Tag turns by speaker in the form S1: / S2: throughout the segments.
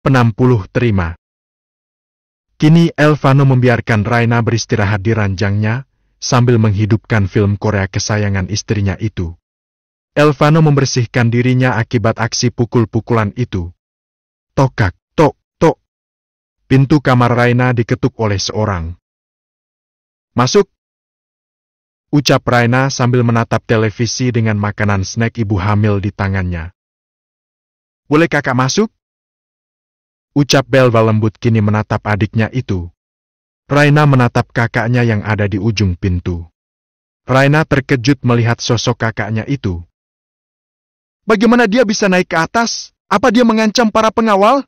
S1: Penampuh terima. Kini Elvano membiarkan Raina beristirahat di ranjangnya, sambil menghidupkan film Korea kesayangan istrinya itu. Elvano membersihkan dirinya akibat aksi pukul-pukulan itu. Tokak, tok, tok. Pintu kamar Raina diketuk oleh seorang. Masuk! Ucap Raina sambil menatap televisi dengan makanan snack ibu hamil di tangannya. Boleh kakak masuk? Ucap Belva lembut kini menatap adiknya itu. Raina menatap kakaknya yang ada di ujung pintu. Raina terkejut melihat sosok kakaknya itu. Bagaimana dia bisa naik ke atas? Apa dia mengancam para pengawal?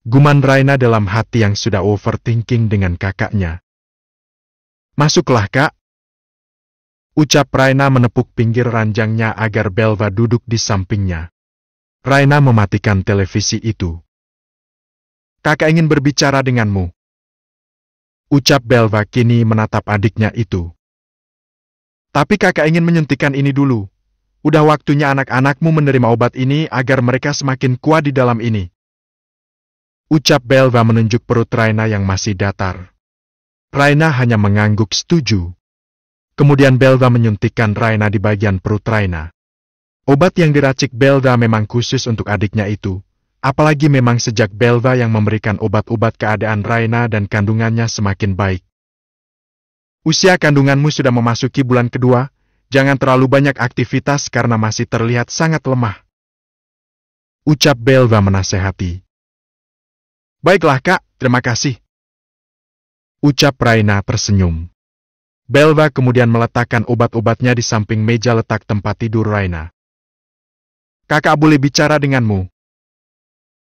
S1: Guman Raina dalam hati yang sudah overthinking dengan kakaknya. Masuklah kak. Ucap Raina menepuk pinggir ranjangnya agar Belva duduk di sampingnya. Raina mematikan televisi itu. Kakak ingin berbicara denganmu. Ucap Belva kini menatap adiknya itu. Tapi kakak ingin menyuntikkan ini dulu. Udah waktunya anak-anakmu menerima obat ini agar mereka semakin kuat di dalam ini. Ucap Belva menunjuk perut Raina yang masih datar. Raina hanya mengangguk setuju. Kemudian Belva menyuntikkan Raina di bagian perut Raina. Obat yang diracik Belva memang khusus untuk adiknya itu. Apalagi memang sejak Belva yang memberikan obat-obat keadaan Raina dan kandungannya semakin baik. Usia kandunganmu sudah memasuki bulan kedua, jangan terlalu banyak aktivitas karena masih terlihat sangat lemah. Ucap Belva menasehati. Baiklah kak, terima kasih. Ucap Raina tersenyum. Belva kemudian meletakkan obat-obatnya di samping meja letak tempat tidur Raina. Kakak boleh bicara denganmu.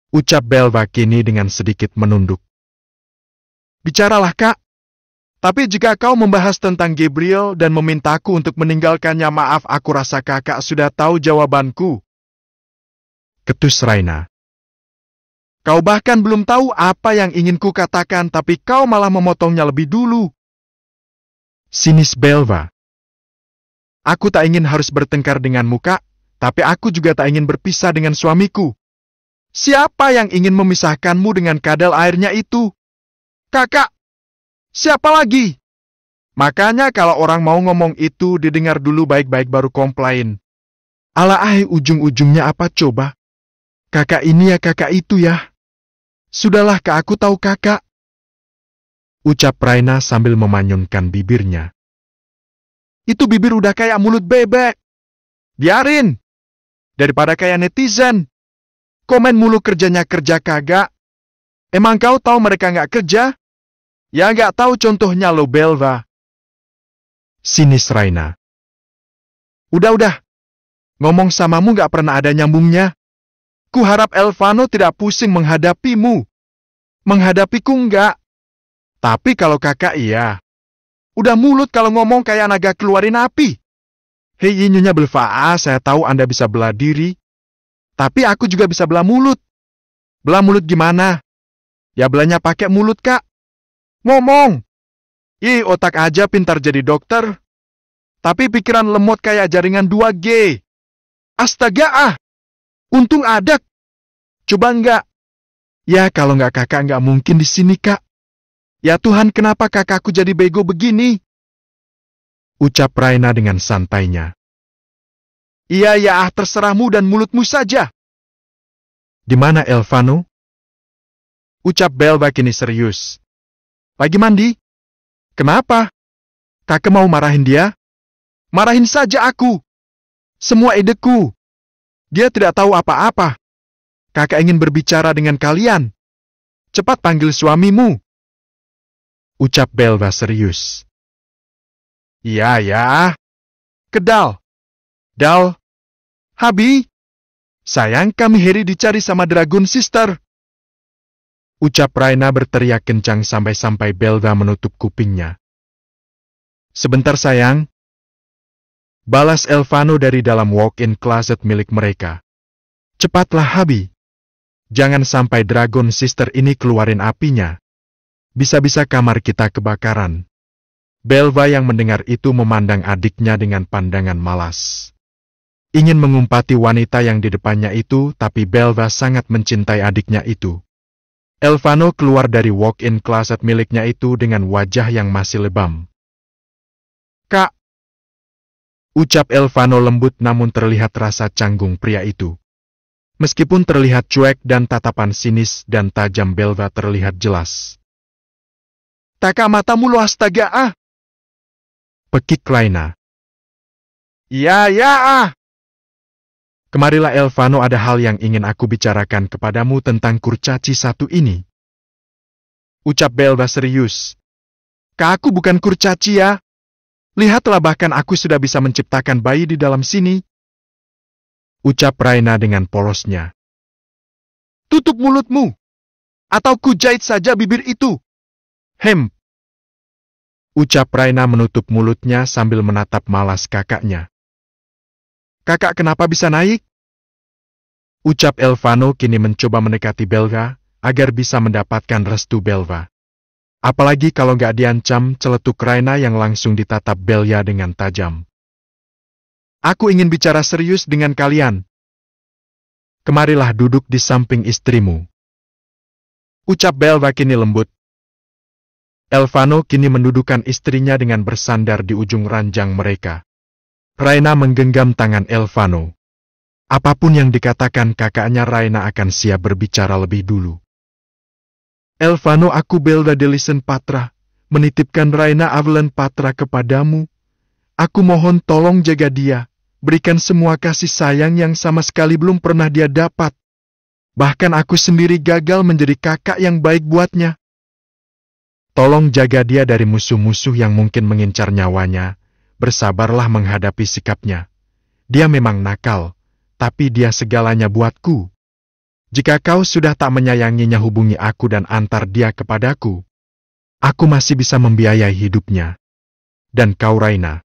S1: Ucap Belva kini dengan sedikit menunduk. Bicaralah kak. Tapi jika kau membahas tentang Gabriel dan memintaku untuk meninggalkannya, maaf, aku rasa kakak sudah tahu jawabanku. Ketus Raina. Kau bahkan belum tahu apa yang ingin ku katakan, tapi kau malah memotongnya lebih dulu. Sinis Belva. Aku tak ingin harus bertengkar denganmu kak, tapi aku juga tak ingin berpisah dengan suamiku. Siapa yang ingin memisahkanmu dengan kadal airnya itu? Kakak! Siapa lagi? Makanya kalau orang mau ngomong itu didengar dulu baik-baik baru komplain. Alah ujung-ujungnya apa coba? Kakak ini ya kakak itu ya. Sudahlah kak, aku tahu kakak. Ucap Raina sambil memanyunkan bibirnya. Itu bibir udah kayak mulut bebek. Biarin. Daripada kayak netizen. Komen mulu kerjanya kerja kagak. Emang kau tahu mereka nggak kerja? Ya nggak tahu contohnya lo Belva. Sinis Raina. Udah. Ngomong samamu nggak pernah ada nyambungnya. Kuharap Elvano tidak pusing menghadapimu. Menghadapiku nggak. Tapi kalau kakak iya. Udah mulut kalau ngomong kayak naga keluarin api. Hei Nyonya Belva, saya tahu Anda bisa bela diri. Tapi aku juga bisa belah mulut. Belah mulut gimana? Ya belahnya pakai mulut kak. Ngomong. Ih, otak aja pintar jadi dokter. Tapi pikiran lemot kayak jaringan 2G. Astaga Untung ada. Coba enggak. Ya kalau enggak kakak enggak mungkin di sini kak. Ya Tuhan, kenapa kakakku jadi bego begini? Ucap Raina dengan santainya. Iya terserahmu dan mulutmu saja. Di mana Elvano? Ucap Belva kini serius. Lagi mandi? Kenapa? Kakak mau marahin dia? Marahin saja aku. Semua ideku. Dia tidak tahu apa-apa. Kakak ingin berbicara dengan kalian. Cepat panggil suamimu. Ucap Belva serius. Iya. Kedal. Dal. Habi. Sayang, kami Harry dicari sama Dragon Sister. Ucap Raina berteriak kencang sampai-sampai Belva menutup kupingnya. Sebentar sayang. Balas Elvano dari dalam walk-in closet milik mereka. Cepatlah Habi. Jangan sampai Dragon Sister ini keluarin apinya. Bisa-bisa kamar kita kebakaran. Belva yang mendengar itu memandang adiknya dengan pandangan malas. ingin mengumpati wanita yang di depannya itu, tapi Belva sangat mencintai adiknya itu. Elvano keluar dari walk-in closet miliknya itu dengan wajah yang masih lebam. "Kak!" ucap Elvano lembut namun terlihat rasa canggung pria itu. Meskipun terlihat cuek dan tatapan sinis dan tajam Belva terlihat jelas. "Taka matamu lo astaga ah!" pekik Raina. "Ya ah!" "Kemarilah Elvano, ada hal yang ingin aku bicarakan kepadamu tentang kurcaci satu ini," ucap Belva serius. "Kak, aku bukan kurcaci ya. Lihatlah, bahkan aku sudah bisa menciptakan bayi di dalam sini," ucap Raina dengan polosnya. "Tutup mulutmu, atau kujahit saja bibir itu." Ucap Raina menutup mulutnya sambil menatap malas kakaknya. "Kakak kenapa bisa naik?" ucap Elvano kini mencoba mendekati Belva agar bisa mendapatkan restu Belva. Apalagi kalau nggak diancam, celetuk Raina yang langsung ditatap Belva dengan tajam. "Aku ingin bicara serius dengan kalian. Kemarilah duduk di samping istrimu," ucap Belva kini lembut. Elvano kini mendudukan istrinya dengan bersandar di ujung ranjang mereka. Raina menggenggam tangan Elvano. Apapun yang dikatakan kakaknya, Raina akan siap berbicara lebih dulu. "Elvano, aku Belva Delisen Patra, menitipkan Raina Avlen Patra kepadamu. Aku mohon tolong jaga dia, berikan semua kasih sayang yang sama sekali belum pernah dia dapat. Bahkan aku sendiri gagal menjadi kakak yang baik buatnya. Tolong jaga dia dari musuh-musuh yang mungkin mengincar nyawanya. Bersabarlah menghadapi sikapnya. Dia memang nakal, tapi dia segalanya buatku. Jika kau sudah tak menyayanginya, hubungi aku dan antar dia kepadaku. Aku masih bisa membiayai hidupnya. Dan kau Raina,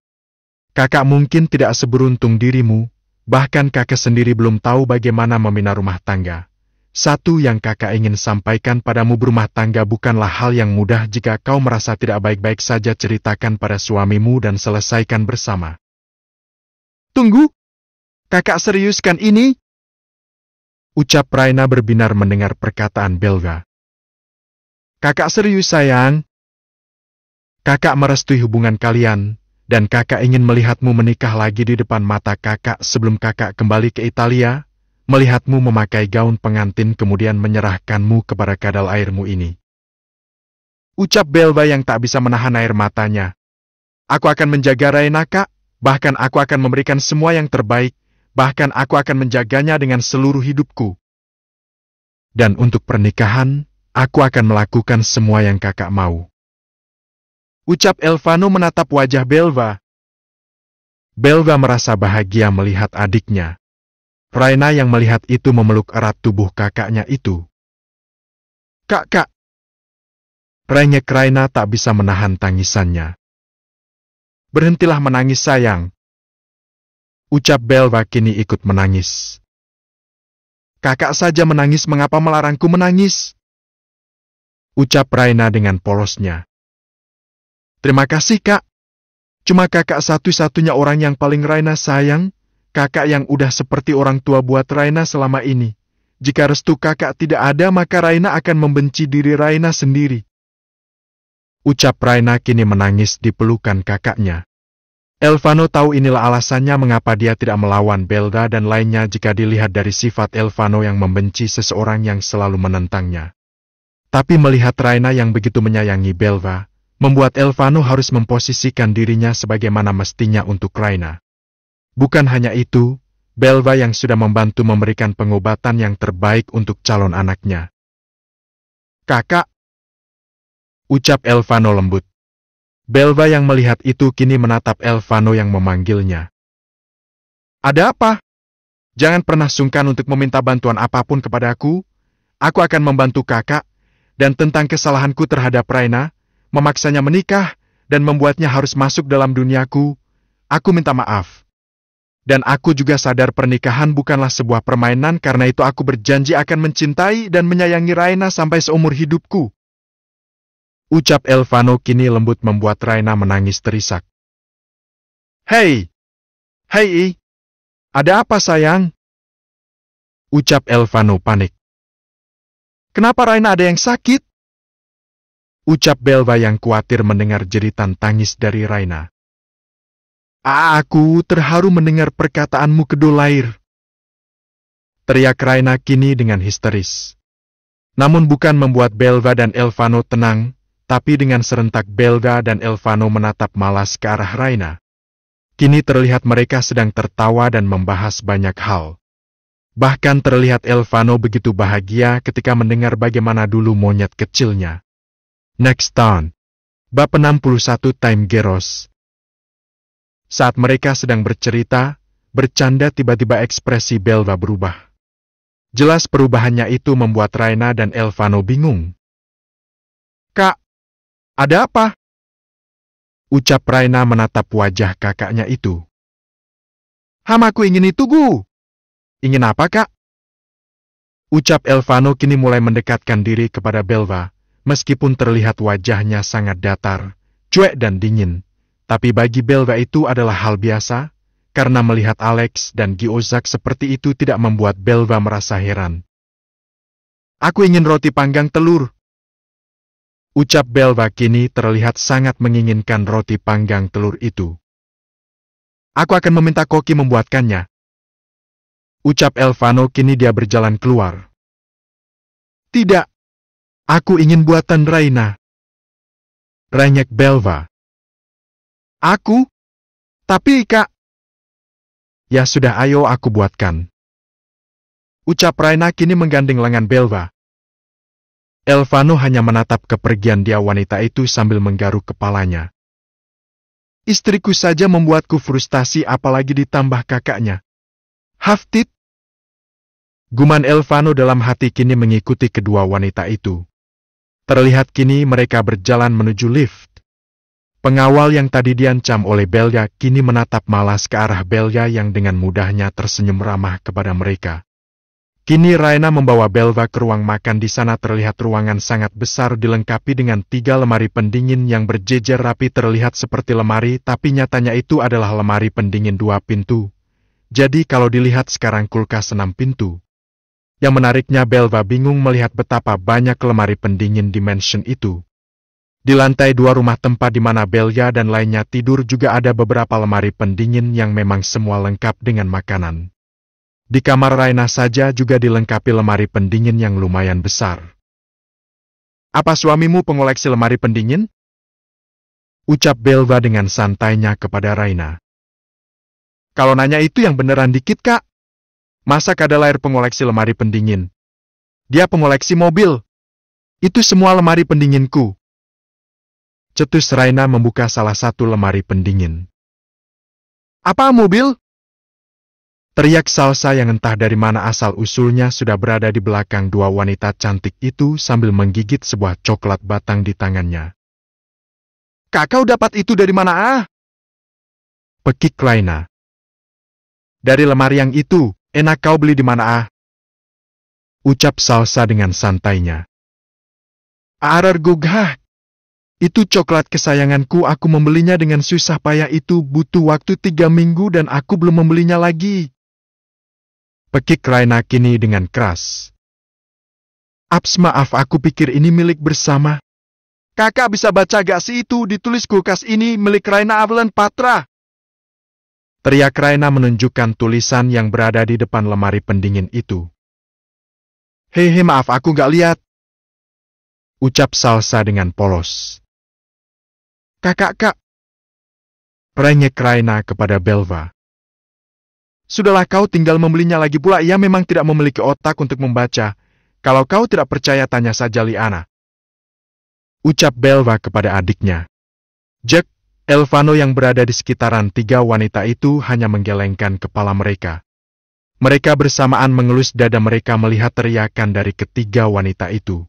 S1: kakak mungkin tidak seberuntung dirimu, bahkan kakak sendiri belum tahu bagaimana membina rumah tangga. Satu yang kakak ingin sampaikan padamu, berumah tangga bukanlah hal yang mudah. Jika kau merasa tidak baik-baik saja, ceritakan pada suamimu dan selesaikan bersama." "Tunggu, kakak seriuskan ini?" ucap Raina berbinar mendengar perkataan Belva. "Kakak serius sayang. Kakak merestui hubungan kalian, dan kakak ingin melihatmu menikah lagi di depan mata kakak sebelum kakak kembali ke Italia. Melihatmu memakai gaun pengantin kemudian menyerahkanmu kepada kadal airmu ini," ucap Belva yang tak bisa menahan air matanya. "Aku akan menjaga Raina, Kak. Bahkan aku akan memberikan semua yang terbaik. Bahkan aku akan menjaganya dengan seluruh hidupku. Dan untuk pernikahan, aku akan melakukan semua yang kakak mau," ucap Elvano menatap wajah Belva. Belva merasa bahagia melihat adiknya. Raina yang melihat itu memeluk erat tubuh kakaknya itu. Kak. Rengek Raina tak bisa menahan tangisannya. "Berhentilah menangis sayang," ucap Belva kini ikut menangis. "Kakak saja menangis, mengapa melarangku menangis?" ucap Raina dengan polosnya. "Terima kasih, Kak. Cuma kakak satu-satunya orang yang paling Raina sayang. Kakak yang udah seperti orang tua buat Raina selama ini. Jika restu kakak tidak ada, maka Raina akan membenci diri Raina sendiri," ucap Raina kini menangis di pelukan kakaknya. Elvano tahu inilah alasannya mengapa dia tidak melawan Belva dan lainnya. Jika dilihat dari sifat Elvano yang membenci seseorang yang selalu menentangnya. Tapi melihat Raina yang begitu menyayangi Belva, membuat Elvano harus memposisikan dirinya sebagaimana mestinya untuk Raina. Bukan hanya itu, Belva yang sudah membantu memberikan pengobatan yang terbaik untuk calon anaknya. "Kakak," ucap Elvano lembut. Belva yang melihat itu kini menatap Elvano yang memanggilnya. "Ada apa? Jangan pernah sungkan untuk meminta bantuan apapun kepadaku. Aku akan membantu kakak, dan tentang kesalahanku terhadap Raina, memaksanya menikah, dan membuatnya harus masuk dalam duniaku, aku minta maaf. Dan aku juga sadar pernikahan bukanlah sebuah permainan, karena itu aku berjanji akan mencintai dan menyayangi Raina sampai seumur hidupku," ucap Elvano kini lembut membuat Raina menangis terisak. Hei, Ada apa sayang? Ucap Elvano panik. Kenapa Raina ada yang sakit? Ucap Belva yang khawatir mendengar jeritan tangis dari Raina. Aku terharu mendengar perkataanmu kedulair. Teriak Raina kini dengan histeris. Namun bukan membuat Belva dan Elvano tenang, tapi dengan serentak Belva dan Elvano menatap malas ke arah Raina. Kini terlihat mereka sedang tertawa dan membahas banyak hal. Bahkan terlihat Elvano begitu bahagia ketika mendengar bagaimana dulu monyet kecilnya. Next Town. Bab 61 Time Geros. Saat mereka sedang bercerita, bercanda tiba-tiba ekspresi Belva berubah. Jelas perubahannya itu membuat Raina dan Elvano bingung. Kak, ada apa? Ucap Raina menatap wajah kakaknya itu. Aku ingin itu, Gu. Ingin apa, Kak? Ucap Elvano kini mulai mendekatkan diri kepada Belva, meskipun terlihat wajahnya sangat datar, cuek dan dingin. Tapi bagi Belva itu adalah hal biasa, karena melihat Alex dan Giozak seperti itu tidak membuat Belva merasa heran. Aku ingin roti panggang telur. Ucap Belva kini terlihat sangat menginginkan roti panggang telur itu. Aku akan meminta Koki membuatkannya. Ucap Elvano kini dia berjalan keluar. Tidak. Aku ingin buatan Raina. Renyek Belva. Aku? Tapi Kak. Ya sudah, ayo aku buatkan. Ucap Raina kini menggandeng lengan Belva. Elvano hanya menatap kepergian dia wanita itu sambil menggaruk kepalanya. Istriku saja membuatku frustasi apalagi ditambah kakaknya. Haftit? Guman Elvano dalam hati kini mengikuti kedua wanita itu. Terlihat kini mereka berjalan menuju lift. Pengawal yang tadi diancam oleh Belga kini menatap malas ke arah Belga yang dengan mudahnya tersenyum ramah kepada mereka. Kini Raina membawa Belva ke ruang makan. Di sana terlihat ruangan sangat besar dilengkapi dengan 3 lemari pendingin yang berjejer rapi, terlihat seperti lemari tapi nyatanya itu adalah lemari pendingin 2 pintu. Jadi kalau dilihat sekarang kulkas 6 pintu. Yang menariknya Belva bingung melihat betapa banyak lemari pendingin di mansion itu. Di lantai 2 rumah tempat di mana Belga dan lainnya tidur juga ada beberapa lemari pendingin yang memang semua lengkap dengan makanan. Di kamar Raina saja juga dilengkapi lemari pendingin yang lumayan besar. Apa suamimu pengoleksi lemari pendingin? Ucap Belva dengan santainya kepada Raina. Kalau nanya itu yang beneran dikit, Kak. Masa Kadalair pengoleksi lemari pendingin? Dia pengoleksi mobil. Itu semua lemari pendinginku. Cetus Raina membuka salah satu lemari pendingin. Apa mobil? Teriak Salsa yang entah dari mana asal-usulnya sudah berada di belakang 2 wanita cantik itu sambil menggigit sebuah coklat batang di tangannya. Kakak dapat itu dari mana? Pekik Raina. Dari lemari yang itu, enak kau beli di mana? Ucap Salsa dengan santainya. Arar gugah. Itu coklat kesayanganku, aku membelinya dengan susah payah, itu butuh waktu 3 minggu dan aku belum membelinya lagi. Pekik Raina kini dengan keras. Aps, maaf, aku pikir ini milik bersama. Kakak bisa baca gak sih itu ditulis kulkas ini milik Raina Avalon Patra? Teriak Raina menunjukkan tulisan yang berada di depan lemari pendingin itu. Hehe, maaf aku gak lihat. Ucap Salsa dengan polos. Kak. Renyek Raina kepada Belva. Sudahlah, kau tinggal membelinya lagi pula, ia memang tidak memiliki otak untuk membaca. Kalau kau tidak percaya tanya saja Liana. Ucap Belva kepada adiknya. Jack, Elvano yang berada di sekitaran 3 wanita itu hanya menggelengkan kepala mereka. Mereka bersamaan mengelus dada mereka melihat teriakan dari ketiga wanita itu.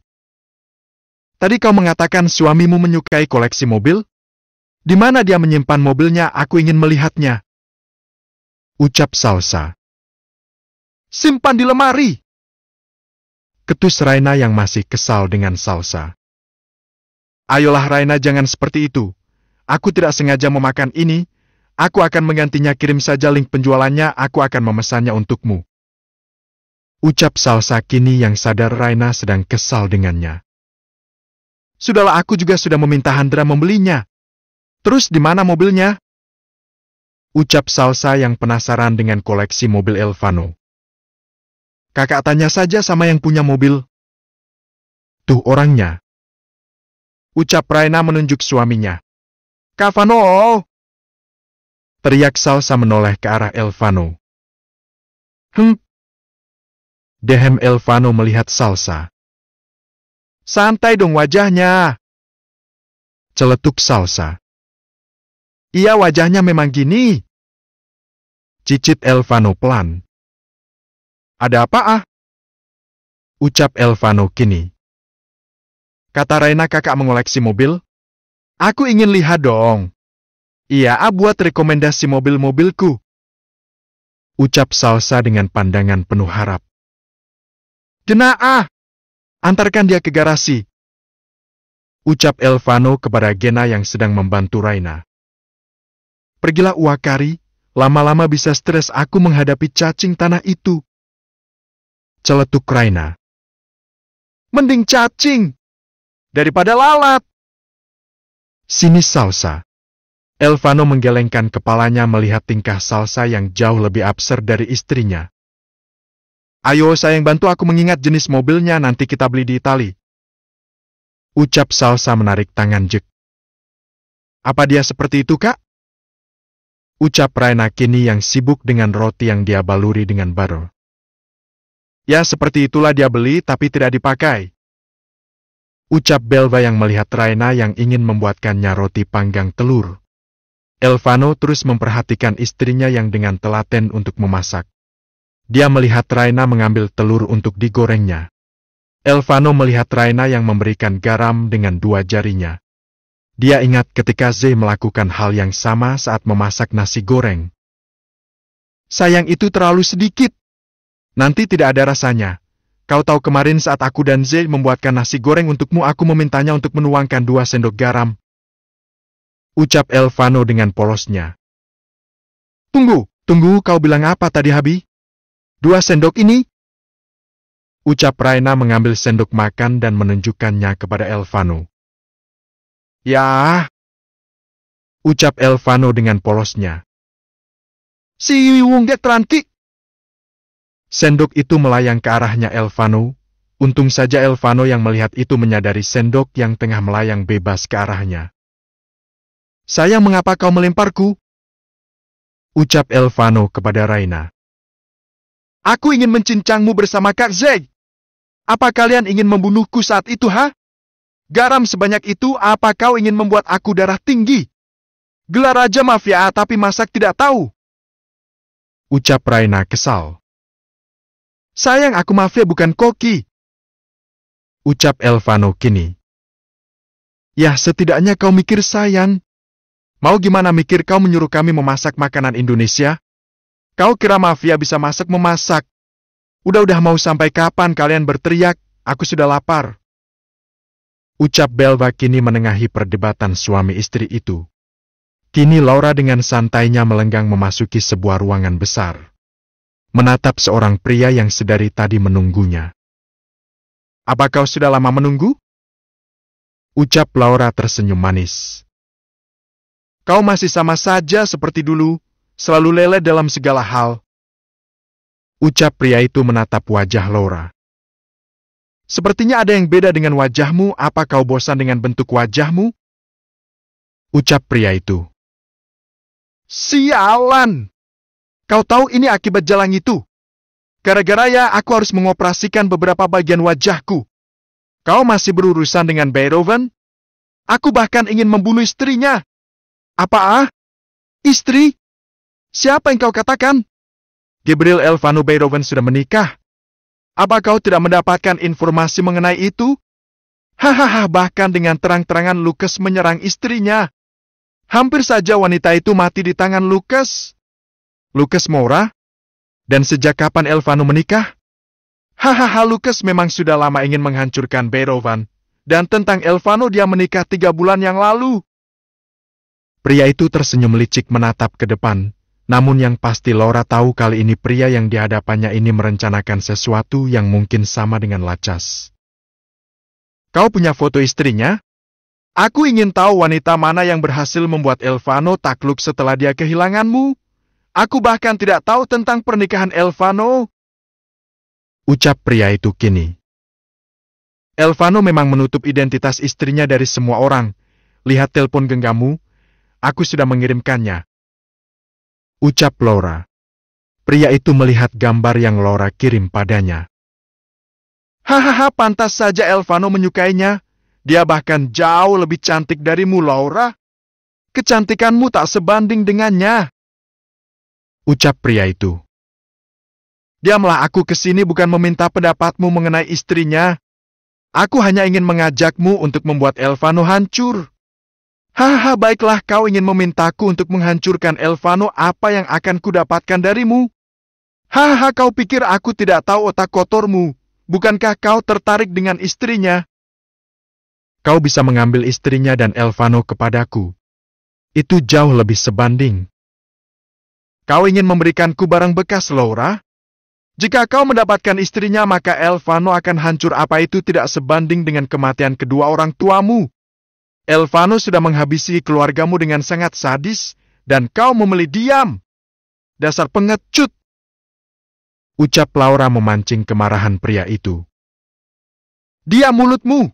S1: Tadi kau mengatakan suamimu menyukai koleksi mobil? Di mana dia menyimpan mobilnya? Aku ingin melihatnya. Ucap Salsa. Simpan di lemari. Ketus Raina yang masih kesal dengan Salsa. Ayolah Raina, jangan seperti itu. Aku tidak sengaja memakan ini. Aku akan menggantinya, kirim saja link penjualannya, aku akan memesannya untukmu. Ucap Salsa kini yang sadar Raina sedang kesal dengannya. Sudahlah, aku juga sudah meminta Handra membelinya. Terus di mana mobilnya? Ucap Salsa yang penasaran dengan koleksi mobil Elvano. Kakak tanya saja sama yang punya mobil. Tuh orangnya. Ucap Raina menunjuk suaminya. Kak Vano! Teriak Salsa menoleh ke arah Elvano. Dehem Elvano melihat Salsa. Santai dong wajahnya. Celetuk Salsa. Iya, wajahnya memang gini. Cicit Elvano pelan. Ada apa? Ucap Elvano kini. Kata Raina kakak mengoleksi mobil. Aku ingin lihat dong. Iya, buat rekomendasi mobil-mobilku. Ucap Salsa dengan pandangan penuh harap. Gena antarkan dia ke garasi. Ucap Elvano kepada Gena yang sedang membantu Raina. Pergilah Uakari, lama-lama bisa stres aku menghadapi cacing tanah itu. Celetuk Raina. Mending cacing daripada lalat. Sini Salsa. Elvano menggelengkan kepalanya melihat tingkah Salsa yang jauh lebih absurd dari istrinya. Ayo sayang, bantu aku mengingat jenis mobilnya, nanti kita beli di Itali. Ucap Salsa menarik tangan Jack. Apa dia seperti itu, Kak? Ucap Raina kini yang sibuk dengan roti yang dia baluri dengan butter. Ya seperti itulah dia beli tapi tidak dipakai. Ucap Belva yang melihat Raina yang ingin membuatkannya roti panggang telur. Elvano terus memperhatikan istrinya yang dengan telaten untuk memasak. Dia melihat Raina mengambil telur untuk digorengnya. Elvano melihat Raina yang memberikan garam dengan 2 jarinya. Dia ingat ketika Z melakukan hal yang sama saat memasak nasi goreng. Sayang, itu terlalu sedikit. Nanti tidak ada rasanya. Kau tahu kemarin saat aku dan Z membuatkan nasi goreng untukmu, aku memintanya untuk menuangkan 2 sendok garam. Ucap Elvano dengan polosnya. Tunggu, kau bilang apa tadi, Habi? 2 sendok ini? Ucap Raina mengambil sendok makan dan menunjukkannya kepada Elvano. Ya. Ucap Elvano dengan polosnya. Si Wungget Rantik. Sendok itu melayang ke arahnya Elvano. Untung saja Elvano yang melihat itu menyadari sendok yang tengah melayang bebas ke arahnya. Sayang, mengapa kau melemparku? Ucap Elvano kepada Raina. Aku ingin mencincangmu bersama Kak Zeg. Apa kalian ingin membunuhku saat itu, ha? Garam sebanyak itu, apa kau ingin membuat aku darah tinggi? Gelar raja mafia tapi masak tidak tahu. Ucap Raina kesal. Sayang, aku mafia bukan koki. Ucap Elvano kini. Ya, setidaknya kau mikir, sayang. Mau gimana mikir kau menyuruh kami memasak makanan Indonesia? Kau kira mafia bisa memasak? Udah mau sampai kapan kalian berteriak? Aku sudah lapar. Ucap Belva kini menengahi perdebatan suami istri itu. Kini Laura dengan santainya melenggang memasuki sebuah ruangan besar. Menatap seorang pria yang sedari tadi menunggunya. Apa kau sudah lama menunggu? Ucap Laura tersenyum manis. Kau masih sama saja seperti dulu, selalu lele dalam segala hal. Ucap pria itu menatap wajah Laura. Sepertinya ada yang beda dengan wajahmu, apa kau bosan dengan bentuk wajahmu? Ucap pria itu. Sialan! Kau tahu ini akibat jalang itu. Gara-gara ya aku harus mengoperasikan beberapa bagian wajahku. Kau masih berurusan dengan Beethoven? Aku bahkan ingin membunuh istrinya. Apa? Istri? Siapa yang kau katakan? Gabriel Elvano Beethoven sudah menikah. Apa kau tidak mendapatkan informasi mengenai itu? Hahaha, bahkan dengan terang-terangan Lucas menyerang istrinya. Hampir saja wanita itu mati di tangan Lucas. Lucas Moura? Dan sejak kapan Elvano menikah? Hahaha, Lucas memang sudah lama ingin menghancurkan Beethoven. Dan tentang Elvano, dia menikah 3 bulan yang lalu. Pria itu tersenyum licik menatap ke depan, namun yang pasti Laura tahu kali ini pria yang di hadapannya ini merencanakan sesuatu yang mungkin sama dengan Lacaz. Kau punya foto istrinya? Aku ingin tahu wanita mana yang berhasil membuat Elvano takluk setelah dia kehilanganmu. Aku bahkan tidak tahu tentang pernikahan Elvano. Ucap pria itu kini. Elvano memang menutup identitas istrinya dari semua orang. Lihat telepon genggammu, aku sudah mengirimkannya. Ucap Laura. Pria itu melihat gambar yang Laura kirim padanya. Hahaha, pantas saja Elvano menyukainya. Dia bahkan jauh lebih cantik darimu, Laura. Kecantikanmu tak sebanding dengannya. Ucap pria itu. Diamlah, aku kesini bukan meminta pendapatmu mengenai istrinya. Aku hanya ingin mengajakmu untuk membuat Elvano hancur. Hahaha, baiklah, kau ingin memintaku untuk menghancurkan Elvano, apa yang akan kudapatkan darimu? Hahaha, kau pikir aku tidak tahu otak kotormu? Bukankah kau tertarik dengan istrinya? Kau bisa mengambil istrinya dan Elvano kepadaku. Itu jauh lebih sebanding. Kau ingin memberikanku barang bekas, Laura? Jika kau mendapatkan istrinya, maka Elvano akan hancur. Apa itu tidak sebanding dengan kematian kedua orang tuamu? Elvano sudah menghabisi keluargamu dengan sangat sadis, dan kau memilih diam. Dasar pengecut! Ucap Laura memancing kemarahan pria itu. Diam mulutmu!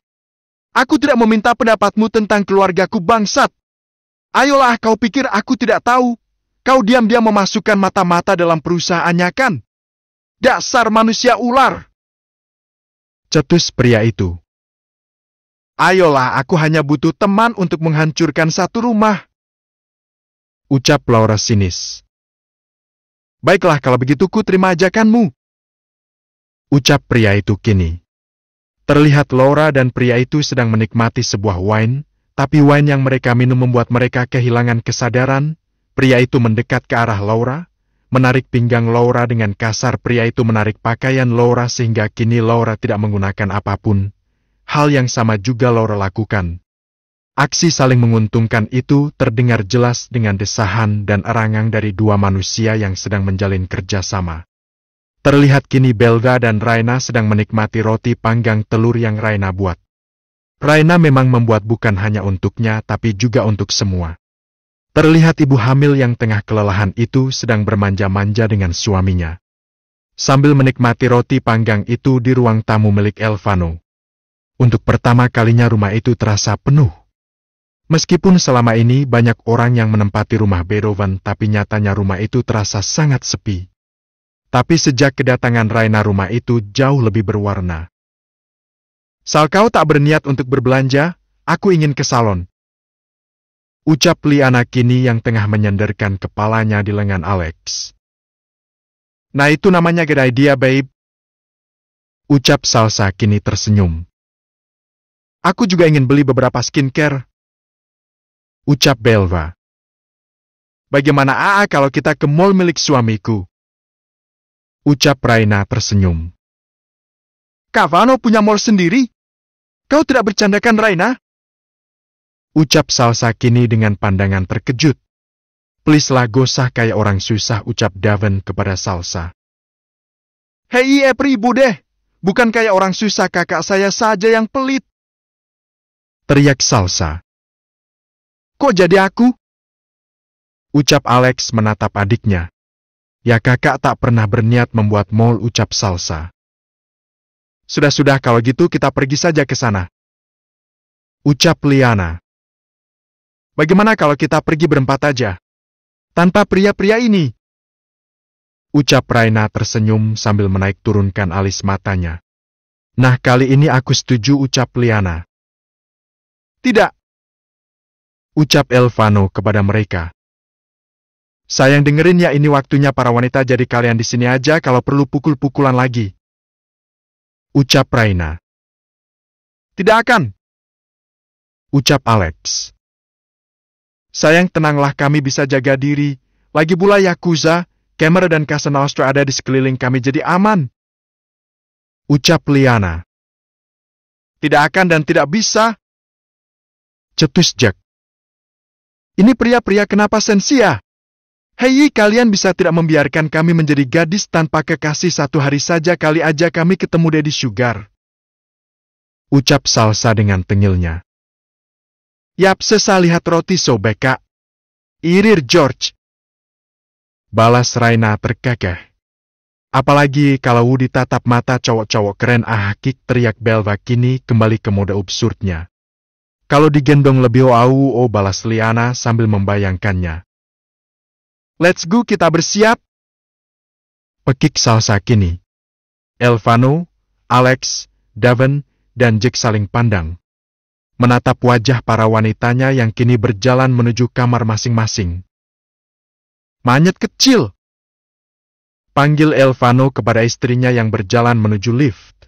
S1: Aku tidak meminta pendapatmu tentang keluargaku, bangsat! Ayolah, kau pikir aku tidak tahu? Kau diam-diam memasukkan mata-mata dalam perusahaannya, kan? Dasar manusia ular! Cetus pria itu. Ayolah, aku hanya butuh teman untuk menghancurkan satu rumah. Ucap Laura sinis. Baiklah, kalau begitu ku terima ajakanmu. Ucap pria itu kini. Terlihat Laura dan pria itu sedang menikmati sebuah wine, tapi wine yang mereka minum membuat mereka kehilangan kesadaran. Pria itu mendekat ke arah Laura, menarik pinggang Laura dengan kasar. Pria itu menarik pakaian Laura sehingga kini Laura tidak menggunakan apapun. Hal yang sama juga Laura lakukan. Aksi saling menguntungkan itu terdengar jelas dengan desahan dan erangan dari dua manusia yang sedang menjalin kerjasama. Terlihat kini Belga dan Raina sedang menikmati roti panggang telur yang Raina buat. Raina memang membuat bukan hanya untuknya tapi juga untuk semua. Terlihat ibu hamil yang tengah kelelahan itu sedang bermanja-manja dengan suaminya. Sambil menikmati roti panggang itu di ruang tamu milik Elvano. Untuk pertama kalinya rumah itu terasa penuh. Meskipun selama ini banyak orang yang menempati rumah Beethoven, tapi nyatanya rumah itu terasa sangat sepi. Tapi sejak kedatangan Raina, rumah itu jauh lebih berwarna. Sal, kau tak berniat untuk berbelanja? Aku ingin ke salon. Ucap Liana kini yang tengah menyandarkan kepalanya di lengan Alex. Nah, itu namanya good idea, babe. Ucap Salsa kini tersenyum. Aku juga ingin beli beberapa skincare. Ucap Belva. Bagaimana AA kalau kita ke mall milik suamiku? Ucap Raina tersenyum. Kavano punya mall sendiri? Kau tidak bercandakan, Raina? Ucap Salsa kini dengan pandangan terkejut. Please lah, gosah kayak orang susah, ucap Daven kepada Salsa. Hei ibu deh, bukan kayak orang susah, kakak saya saja yang pelit. Teriak Salsa. Kok jadi aku? Ucap Alex menatap adiknya. Ya, kakak tak pernah berniat membuat mall, ucap Salsa. Sudah-sudah, kalau gitu kita pergi saja ke sana. Ucap Liana. Bagaimana kalau kita pergi berempat aja? Tanpa pria-pria ini. Ucap Raina tersenyum sambil menaik turunkan alis matanya. Nah, kali ini aku setuju, ucap Liana. Tidak. Ucap Elvano kepada mereka. Sayang, dengerin ya, ini waktunya para wanita, jadi kalian di sini aja, kalau perlu pukul-pukulan lagi. Ucap Raina. Tidak akan. Ucap Alex. Sayang, tenanglah, kami bisa jaga diri. Lagi pula Yakuza, Kemer dan Casa Nostra ada di sekeliling kami, jadi aman. Ucap Liana. Tidak akan dan tidak bisa. Cetus Jack. Ini pria-pria kenapa sensia? Hei, kalian bisa tidak membiarkan kami menjadi gadis tanpa kekasih 1 hari saja kali aja kami ketemu Daddy Sugar. Ucap Salsa dengan tengilnya. Yap, lihat roti sobek, Kak. Irir George. Balas Raina terkekeh. Apalagi kalau ditatap mata cowok-cowok keren Hakik, teriak Belva kini kembali ke mode absurdnya. Kalau digendong lebih balas Liana sambil membayangkannya. Let's go, kita bersiap. Pekik Salsa kini. Elvano, Alex, Daven, dan Jack saling pandang. Menatap wajah para wanitanya yang kini berjalan menuju kamar masing-masing. Monyet kecil. Panggil Elvano kepada istrinya yang berjalan menuju lift.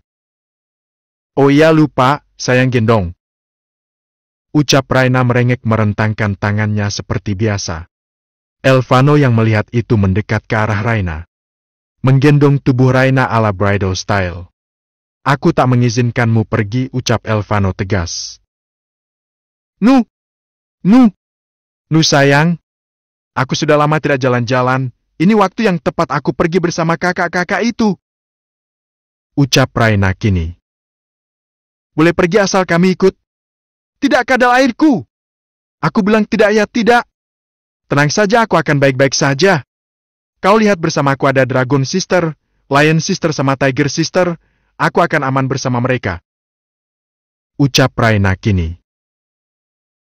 S1: Oh iya lupa, sayang gendong. Ucap Raina merengek merentangkan tangannya seperti biasa. Elvano yang melihat itu mendekat ke arah Raina. Menggendong tubuh Raina ala bridal style. Aku tak mengizinkanmu pergi, ucap Elvano tegas. Nu sayang. Aku sudah lama tidak jalan-jalan. Ini waktu yang tepat aku pergi bersama kakak-kakak itu. Ucap Raina kini. Boleh pergi asal kami ikut. Tidak kadal airku. Aku bilang tidak ya tidak. Tenang saja, aku akan baik-baik saja. Kau lihat bersamaku ada Dragon Sister, Lion Sister sama Tiger Sister. Aku akan aman bersama mereka. Ucap Raina kini.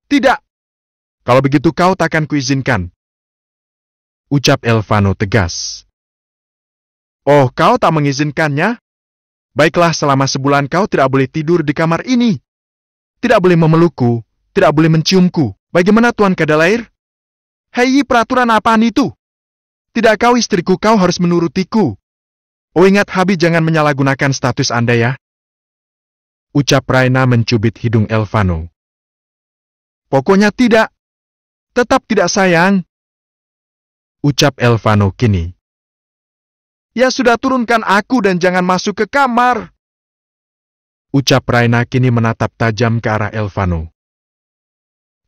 S1: Tidak. Kalau begitu kau takkan kuizinkan. Ucap Elvano tegas. Oh, kau tak mengizinkannya? Baiklah, selama sebulan kau tidak boleh tidur di kamar ini. Tidak boleh memelukku, tidak boleh menciumku. Bagaimana Tuan Kadalair? Hei, peraturan apaan itu? Tidak, kau istriku, kau harus menurutiku. Oh, ingat Habi, jangan menyalahgunakan status Anda ya. Ucap Raina mencubit hidung Elvano. Pokoknya tidak. Tetap tidak, sayang. Ucap Elvano kini. Ya sudah, turunkan aku dan jangan masuk ke kamar. Ucap Raina kini menatap tajam ke arah Elvano.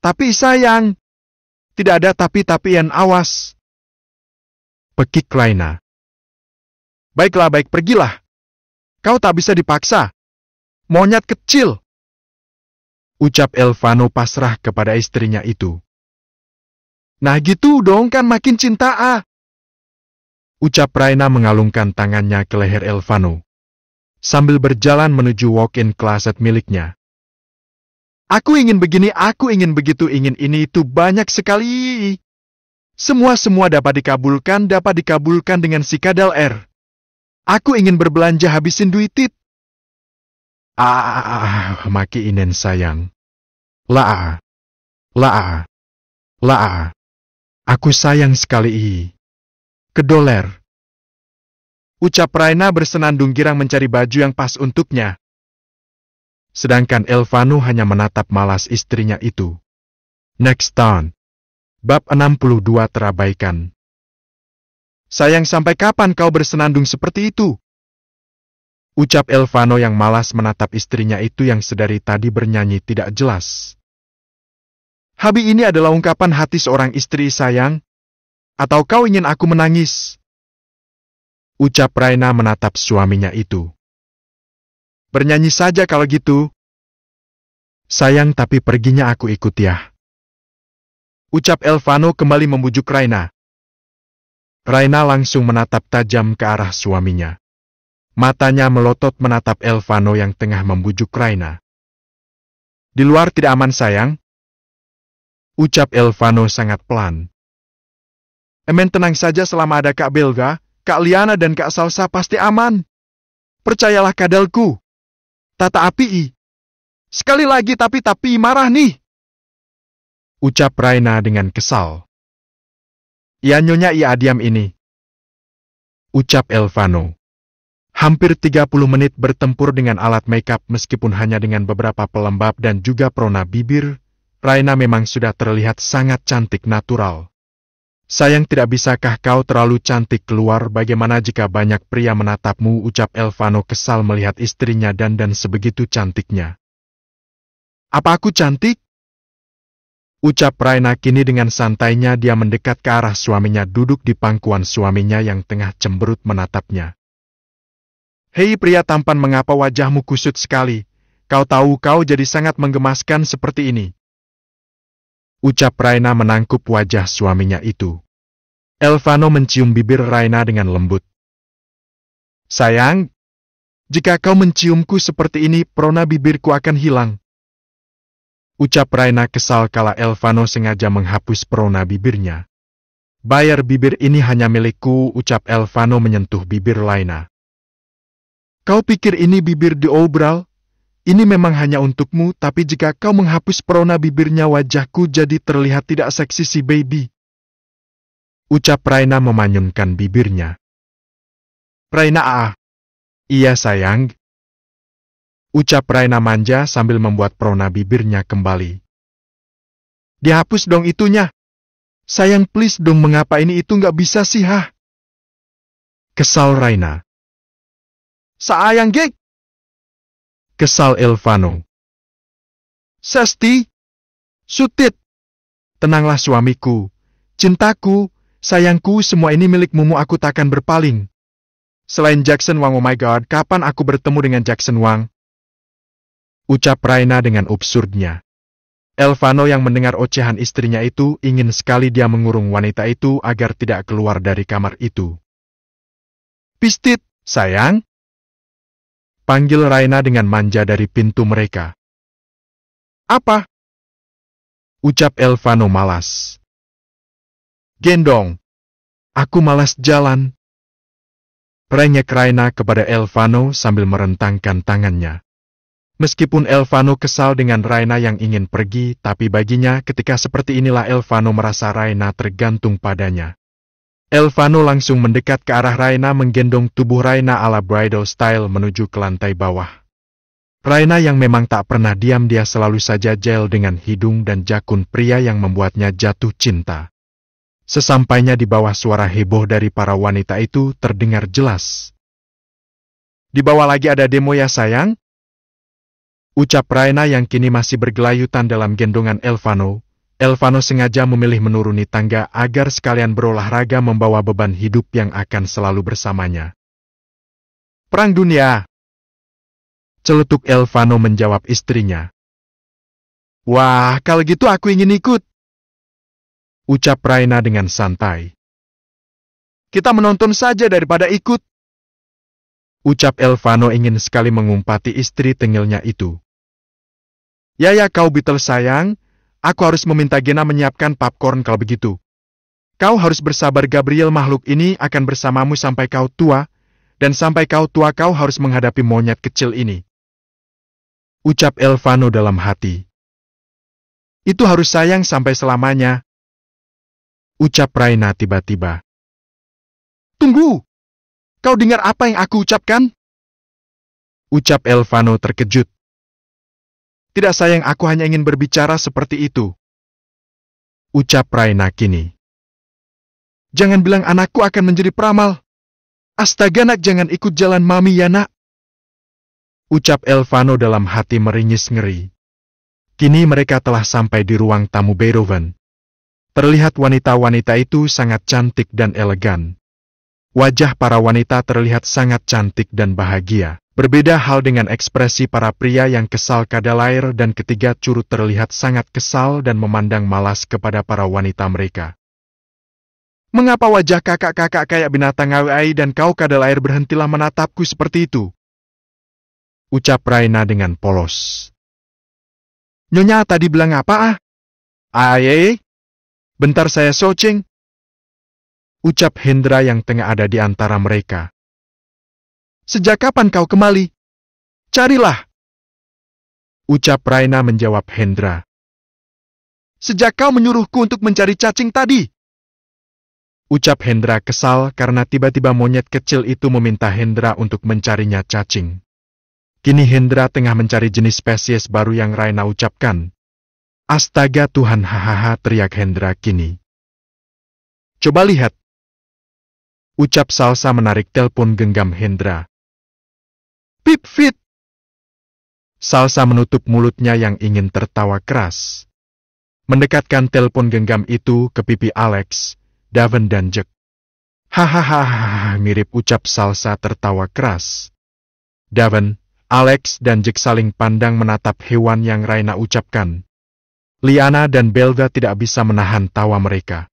S1: Tapi sayang. Tidak ada tapi-tapian, awas. Pekik Raina. Baiklah, baik, pergilah. Kau tak bisa dipaksa. Monyet kecil. Ucap Elvano pasrah kepada istrinya itu. Nah gitu dong, kan makin cinta. Ucap Raina mengalungkan tangannya ke leher Elvano. Sambil berjalan menuju walk-in closet miliknya. Aku ingin begini, aku ingin begitu, ingin ini itu banyak sekali. Semua dapat dikabulkan dengan si Kadal R. Aku ingin berbelanja habisin duitit. Maki inen sayang. La. Aku sayang sekali. Kedoler. Ucap Raina bersenandung girang mencari baju yang pas untuknya. Sedangkan Elvano hanya menatap malas istrinya itu. Next turn. Bab 62 terabaikan. Sayang, sampai kapan kau bersenandung seperti itu? Ucap Elvano yang malas menatap istrinya itu yang sedari tadi bernyanyi tidak jelas. Habi, ini adalah ungkapan hati seorang istri, sayang. Atau kau ingin aku menangis? Ucap Raina menatap suaminya itu. Bernyanyi saja kalau gitu. Sayang, tapi perginya aku ikut ya. Ucap Elvano kembali membujuk Raina. Raina langsung menatap tajam ke arah suaminya. Matanya melotot menatap Elvano yang tengah membujuk Raina. Di luar tidak aman, sayang. Ucap Elvano sangat pelan. Emen, tenang saja, selama ada Kak Belga, Kak Liana dan Kak Salsa pasti aman. Percayalah kadalku. Tata api. Sekali lagi tapi marah nih. Ucap Raina dengan kesal. Ya nyonya, iya diam ini. Ucap Elvano. Hampir 30 menit bertempur dengan alat makeup meskipun hanya dengan beberapa pelembab dan juga perona bibir, Raina memang sudah terlihat sangat cantik natural. Sayang, tidak bisakah kau terlalu cantik keluar? Bagaimana jika banyak pria menatapmu? Ucap Elvano kesal melihat istrinya dandan sebegitu cantiknya. Apa aku cantik? Ucap Raina kini dengan santainya dia mendekat ke arah suaminya duduk di pangkuan suaminya yang tengah cemberut menatapnya. Hei pria tampan, mengapa wajahmu kusut sekali? Kau tahu kau jadi sangat menggemaskan seperti ini. Ucap Raina menangkup wajah suaminya itu. Elvano mencium bibir Raina dengan lembut. Sayang, jika kau menciumku seperti ini, perona bibirku akan hilang. Ucap Raina kesal kala Elvano sengaja menghapus perona bibirnya. Bayar bibir ini hanya milikku, ucap Elvano menyentuh bibir Raina. Kau pikir ini bibir diobral? Ini memang hanya untukmu, tapi jika kau menghapus perona bibirnya wajahku jadi terlihat tidak seksi si baby. Ucap Raina memanyunkan bibirnya. Raina iya sayang. Ucap Raina manja sambil membuat perona bibirnya kembali. Dihapus dong itunya. Sayang please dong, mengapa ini itu nggak bisa sih Kesal Raina. Sayang gek. Kesal Elvano. Sesti. Sutit. Tenanglah suamiku. Cintaku, sayangku, semua ini milikmu, aku takkan berpaling. Selain Jackson Wang, oh my god, kapan aku bertemu dengan Jackson Wang? Ucap Raina dengan absurdnya. Elvano yang mendengar ocehan istrinya itu ingin sekali dia mengurung wanita itu agar tidak keluar dari kamar itu. Pistit, sayang. Panggil Raina dengan manja dari pintu mereka. Apa? Ucap Elvano malas. Gendong. Aku malas jalan. Rengek Raina kepada Elvano sambil merentangkan tangannya. Meskipun Elvano kesal dengan Raina yang ingin pergi, tapi baginya ketika seperti inilah Elvano merasa Raina tergantung padanya. Elvano langsung mendekat ke arah Raina menggendong tubuh Raina ala bridal style menuju ke lantai bawah. Raina yang memang tak pernah diam, dia selalu saja jel dengan hidung dan jakun pria yang membuatnya jatuh cinta. Sesampainya di bawah, suara heboh dari para wanita itu terdengar jelas. Di bawah lagi ada demo ya sayang? Ucap Raina yang kini masih bergelayutan dalam gendongan Elvano. Elvano sengaja memilih menuruni tangga agar sekalian berolahraga membawa beban hidup yang akan selalu bersamanya. Perang dunia. Celetuk Elvano menjawab istrinya. Wah, kalau gitu aku ingin ikut. Ucap Raina dengan santai. Kita menonton saja daripada ikut. Ucap Elvano ingin sekali mengumpati istri tengilnya itu. Ya kau Beatles sayang, aku harus meminta Gena menyiapkan popcorn kalau begitu. Kau harus bersabar, Gabriel, makhluk ini akan bersamamu sampai kau tua, dan sampai kau tua kau harus menghadapi monyet kecil ini. Ucap Elvano dalam hati. Itu harus sayang sampai selamanya. Ucap Raina tiba-tiba. Tunggu! Kau dengar apa yang aku ucapkan? Ucap Elvano terkejut. Tidak sayang, aku hanya ingin berbicara seperti itu. Ucap Raina kini. Jangan bilang anakku akan menjadi peramal. Astaga nak, jangan ikut jalan mami ya nak. Ucap Elvano dalam hati meringis ngeri. Kini mereka telah sampai di ruang tamu Beethoven. Terlihat wanita-wanita itu sangat cantik dan elegan. Wajah para wanita terlihat sangat cantik dan bahagia. Berbeda hal dengan ekspresi para pria yang kesal kadalair dan ketiga curut terlihat sangat kesal dan memandang malas kepada para wanita mereka. Mengapa wajah kakak-kakak kayak binatang awai dan kau kadalair berhentilah menatapku seperti itu? Ucap Raina dengan polos. Nyonya tadi bilang apa Aye, bentar saya searching. Ucap Hendra yang tengah ada di antara mereka. Sejak kapan kau kembali? Carilah. Ucap Raina menjawab Hendra. Sejak kau menyuruhku untuk mencari cacing tadi. Ucap Hendra kesal karena tiba-tiba monyet kecil itu meminta Hendra untuk mencarinya cacing. Kini Hendra tengah mencari jenis spesies baru yang Raina ucapkan. Astaga Tuhan, hahaha, teriak Hendra kini. Coba lihat. Ucap Salsa menarik telepon genggam Hendra. Pip fit. Salsa menutup mulutnya yang ingin tertawa keras. mendekatkan telepon genggam itu ke pipi Alex, Daven dan Jack. Hahaha, mirip ucap Salsa tertawa keras. Daven, Alex dan Jack saling pandang menatap hewan yang Raina ucapkan. Liana dan Belva tidak bisa menahan tawa mereka.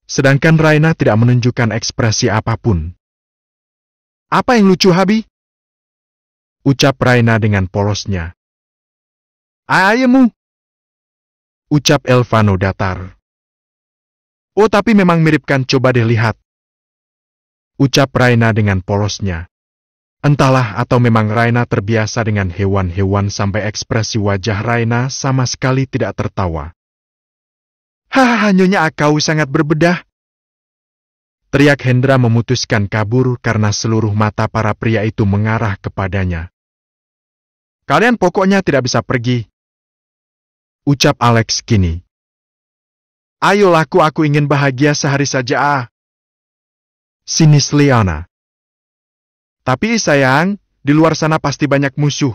S1: Sedangkan Raina tidak menunjukkan ekspresi apapun. Apa yang lucu, Habi? Ucap Raina dengan polosnya. Ayemu, ucap Elvano datar. Oh, tapi memang mirip kan, coba deh lihat. Ucap Raina dengan polosnya. Entahlah, atau memang Raina terbiasa dengan hewan-hewan sampai ekspresi wajah Raina sama sekali tidak tertawa. Hahaha, Nyonya Akau sangat berbedah. Teriak Hendra memutuskan kabur karena seluruh mata para pria itu mengarah kepadanya. Kalian pokoknya tidak bisa pergi. Ucap Alex kini. Ayo laku, aku ingin bahagia sehari saja. Sinis Liana. Tapi sayang, di luar sana pasti banyak musuh.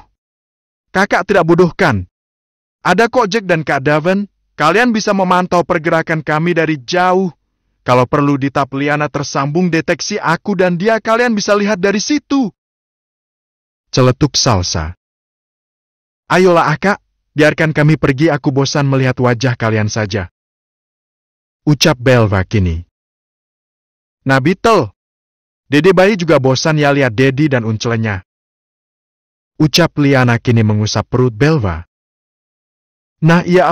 S1: Kakak tidak bodoh kan? Ada kok Jack dan Kak Daven, kalian bisa memantau pergerakan kami dari jauh. Kalau perlu di tap Liana tersambung deteksi aku dan dia, kalian bisa lihat dari situ. Celetuk Salsa. Ayolah Kak, biarkan kami pergi, aku bosan melihat wajah kalian saja. Ucap Belva kini. Nah Beetle, Dede bayi juga bosan ya lihat Dedi dan uncelnya. Ucap Liana kini mengusap perut Belva. Nah iya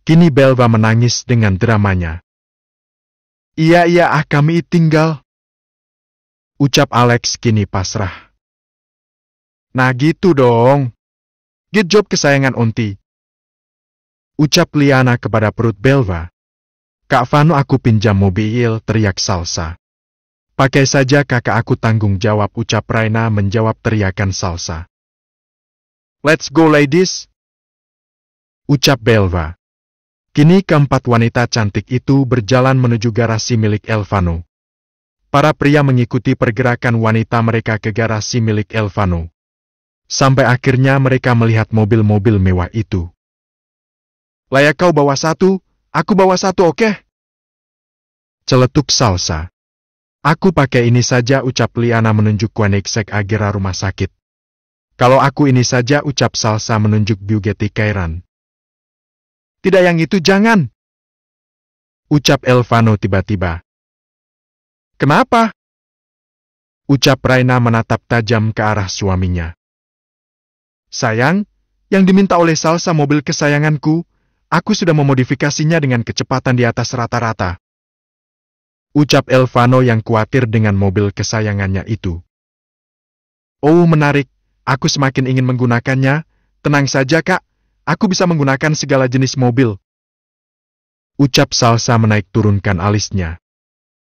S1: Kini Belva menangis dengan dramanya. Iya kami tinggal. Ucap Alex kini pasrah. Nah gitu dong. Good job kesayangan Onti. Ucap Liana kepada perut Belva. Kak Vano, aku pinjam mobil, teriak Salsa. Pakai saja kakak, aku tanggung jawab, ucap Raina menjawab teriakan Salsa. Let's go ladies. Ucap Belva. Kini keempat wanita cantik itu berjalan menuju garasi milik Elvano. Para pria mengikuti pergerakan wanita mereka ke garasi milik Elvano. Sampai akhirnya mereka melihat mobil-mobil mewah itu. Layak kau bawa satu? Aku bawa satu, oke? Celetuk Salsa. Aku pakai ini saja, ucap Liana menunjuk Koenigsegg Agera rumah sakit. Kalau aku ini saja, ucap Salsa menunjuk Bugatti Chiron. Tidak, yang itu jangan. Ucap Elvano tiba-tiba. Kenapa? Ucap Raina menatap tajam ke arah suaminya. Sayang, yang diminta oleh Salsa mobil kesayanganku. Aku sudah memodifikasinya dengan kecepatan di atas rata-rata. Ucap Elvano yang khawatir dengan mobil kesayangannya itu. Oh menarik, aku semakin ingin menggunakannya. Tenang saja Kak, aku bisa menggunakan segala jenis mobil. Ucap Salsa menaik turunkan alisnya.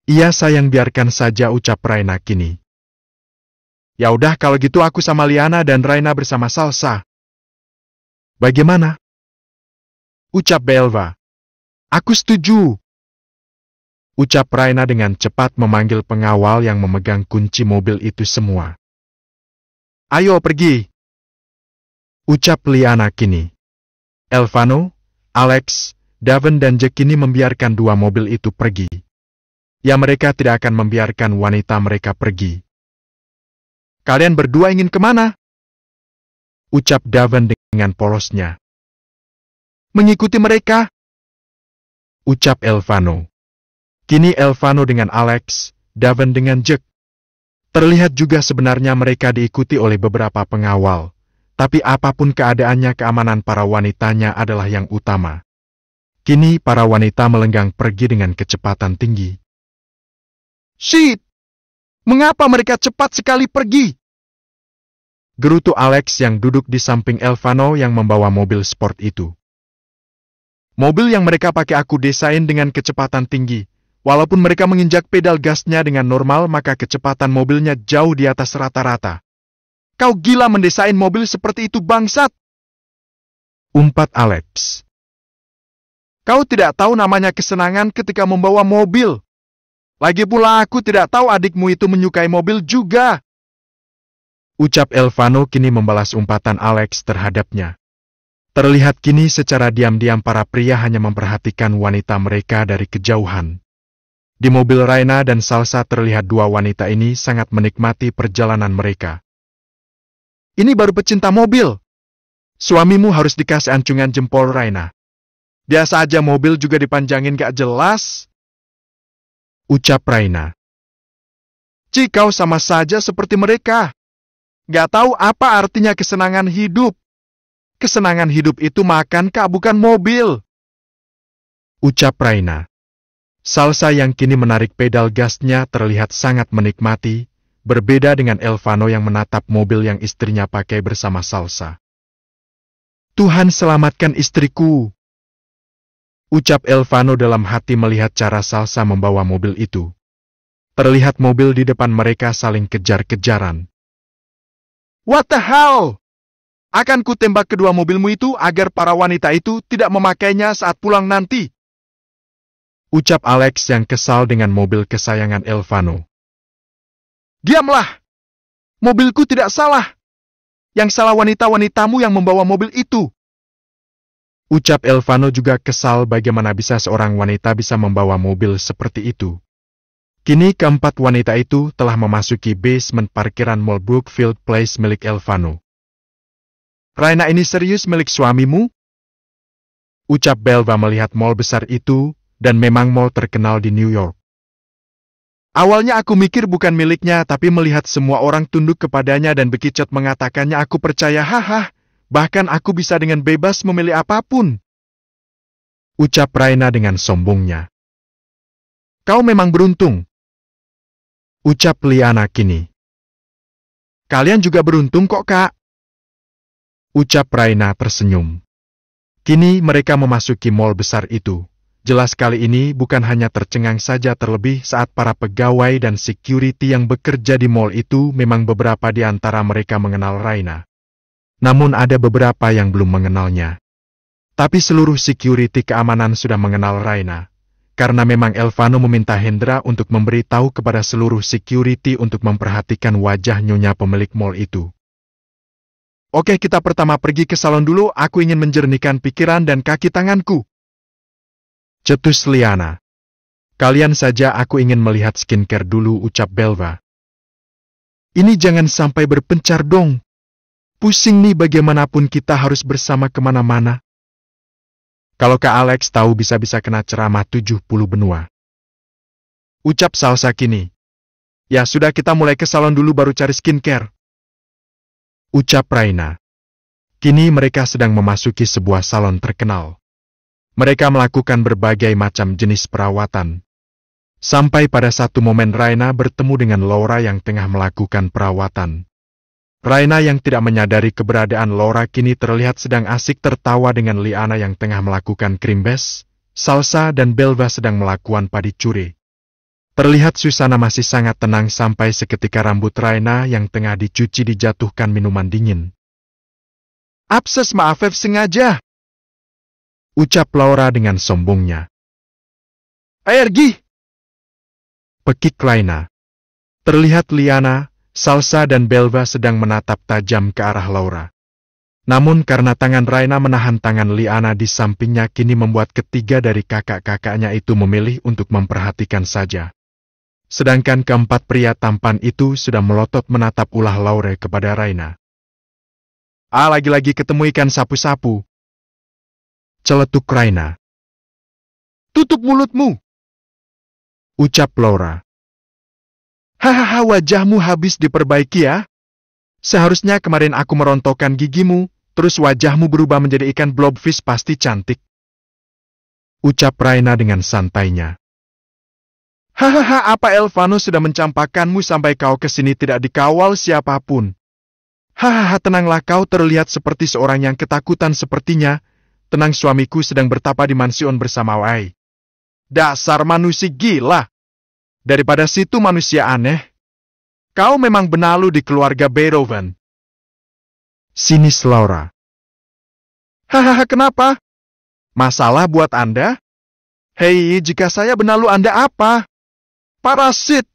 S1: Iya sayang, biarkan saja, ucap Raina kini. Ya udah kalau gitu aku sama Liana dan Raina bersama Salsa. Bagaimana? Ucap Belva. Aku setuju. Ucap Raina dengan cepat memanggil pengawal yang memegang kunci mobil itu semua. Ayo pergi. Ucap Liana kini. Elvano, Alex, Daven dan Jack kini membiarkan dua mobil itu pergi. Ya mereka tidak akan membiarkan wanita mereka pergi. Kalian berdua ingin kemana? Ucap Daven dengan polosnya. Mengikuti mereka. Ucap Elvano. Kini Elvano dengan Alex, Daven dengan Jack. Terlihat juga sebenarnya mereka diikuti oleh beberapa pengawal. Tapi apapun keadaannya, keamanan para wanitanya adalah yang utama. Kini para wanita melenggang pergi dengan kecepatan tinggi. Shit! Mengapa mereka cepat sekali pergi? Gerutu Alex yang duduk di samping Elvano yang membawa mobil sport itu. Mobil yang mereka pakai aku desain dengan kecepatan tinggi. Walaupun mereka menginjak pedal gasnya dengan normal, maka kecepatan mobilnya jauh di atas rata-rata. Kau gila mendesain mobil seperti itu, bangsat! Umpat Alex. Kau tidak tahu namanya kesenangan ketika membawa mobil. Lagi pula aku tidak tahu adikmu itu menyukai mobil juga. Ucap Elvano kini membalas umpatan Alex terhadapnya. Terlihat kini secara diam-diam para pria hanya memperhatikan wanita mereka dari kejauhan. Di mobil Raina dan Salsa terlihat dua wanita ini sangat menikmati perjalanan mereka. Ini baru pecinta mobil. Suamimu harus dikasih ancungan jempol Raina. Biasa aja mobil juga dipanjangin gak jelas. Ucap Raina. Ci, kau sama saja seperti mereka. Gak tahu apa artinya kesenangan hidup. Kesenangan hidup itu makan kak, bukan mobil. Ucap Raina. Salsa yang kini menarik pedal gasnya terlihat sangat menikmati, berbeda dengan Elvano yang menatap mobil yang istrinya pakai bersama Salsa. Tuhan selamatkan istriku. Ucap Elvano dalam hati melihat cara Salsa membawa mobil itu. Terlihat mobil di depan mereka saling kejar-kejaran. What the hell? Akan kutembak kedua mobilmu itu agar para wanita itu tidak memakainya saat pulang nanti. Ucap Alex yang kesal dengan mobil kesayangan Elvano. Diamlah! Mobilku tidak salah. Yang salah wanita-wanitamu yang membawa mobil itu. Ucap Elvano juga kesal bagaimana bisa seorang wanita bisa membawa mobil seperti itu. Kini keempat wanita itu telah memasuki basement parkiran Mall Brookfield Place milik Elvano. Raina ini serius milik suamimu? Ucap Belva melihat mall besar itu, dan memang mall terkenal di New York. Awalnya aku mikir bukan miliknya, tapi melihat semua orang tunduk kepadanya dan bekicot mengatakannya, aku percaya, haha, bahkan aku bisa dengan bebas memilih apapun. Ucap Raina dengan sombongnya. Kau memang beruntung. Ucap Liana kini. Kalian juga beruntung kok, Kak. Ucap Raina tersenyum. Kini mereka memasuki mall besar itu. Jelas kali ini bukan hanya tercengang saja, terlebih saat para pegawai dan security yang bekerja di mall itu memang beberapa di antara mereka mengenal Raina. Namun ada beberapa yang belum mengenalnya. Tapi seluruh security keamanan sudah mengenal Raina. Karena memang Elvano meminta Hendra untuk memberitahu kepada seluruh security untuk memperhatikan wajah nyonya pemilik mall itu. Oke, kita pertama pergi ke salon dulu, aku ingin menjernihkan pikiran dan kaki tanganku. Cetus Liana. Kalian saja, aku ingin melihat skincare dulu, ucap Belva. Ini jangan sampai berpencar dong. Pusing nih, bagaimanapun kita harus bersama kemana-mana. Kalau Kak Alex tahu bisa-bisa kena ceramah 70 benua. Ucap Salsa kini. Ya sudah, kita mulai ke salon dulu baru cari skincare. Ucap Raina. Kini mereka sedang memasuki sebuah salon terkenal. Mereka melakukan berbagai macam jenis perawatan. Sampai pada satu momen Raina bertemu dengan Laura yang tengah melakukan perawatan. Raina yang tidak menyadari keberadaan Laura kini terlihat sedang asik tertawa dengan Liana yang tengah melakukan krimbes, Salsa dan Belva sedang melakukan padi curi. Terlihat suasana masih sangat tenang sampai seketika rambut Raina yang tengah dicuci dijatuhkan minuman dingin. Abses, maaf sengaja. Ucap Laura dengan sombongnya. Alergi! Pekik Raina. Terlihat Liana, Salsa dan Belva sedang menatap tajam ke arah Laura. Namun karena tangan Raina menahan tangan Liana di sampingnya kini membuat ketiga dari kakak-kakaknya itu memilih untuk memperhatikan saja. Sedangkan keempat pria tampan itu sudah melotot menatap ulah Laura kepada Raina. Lagi-lagi ketemu ikan sapu-sapu. Celetuk Raina. Tutup mulutmu. Ucap Laura. Hahaha, wajahmu habis diperbaiki ya. Seharusnya kemarin aku merontokkan gigimu, terus wajahmu berubah menjadi ikan blobfish, pasti cantik. Ucap Raina dengan santainya. Hahaha, apa Elvano sudah mencampakkanmu sampai kau kesini tidak dikawal siapapun? Hahaha, tenanglah, kau terlihat seperti seorang yang ketakutan sepertinya. Tenang, suamiku sedang bertapa di mansion bersama Wai. Dasar manusia gila. Daripada situ manusia aneh. Kau memang benalu di keluarga Beethoven. Sinis Laura. Hahaha, kenapa? Masalah buat Anda? Hei, jika saya benalu Anda apa? Parasit!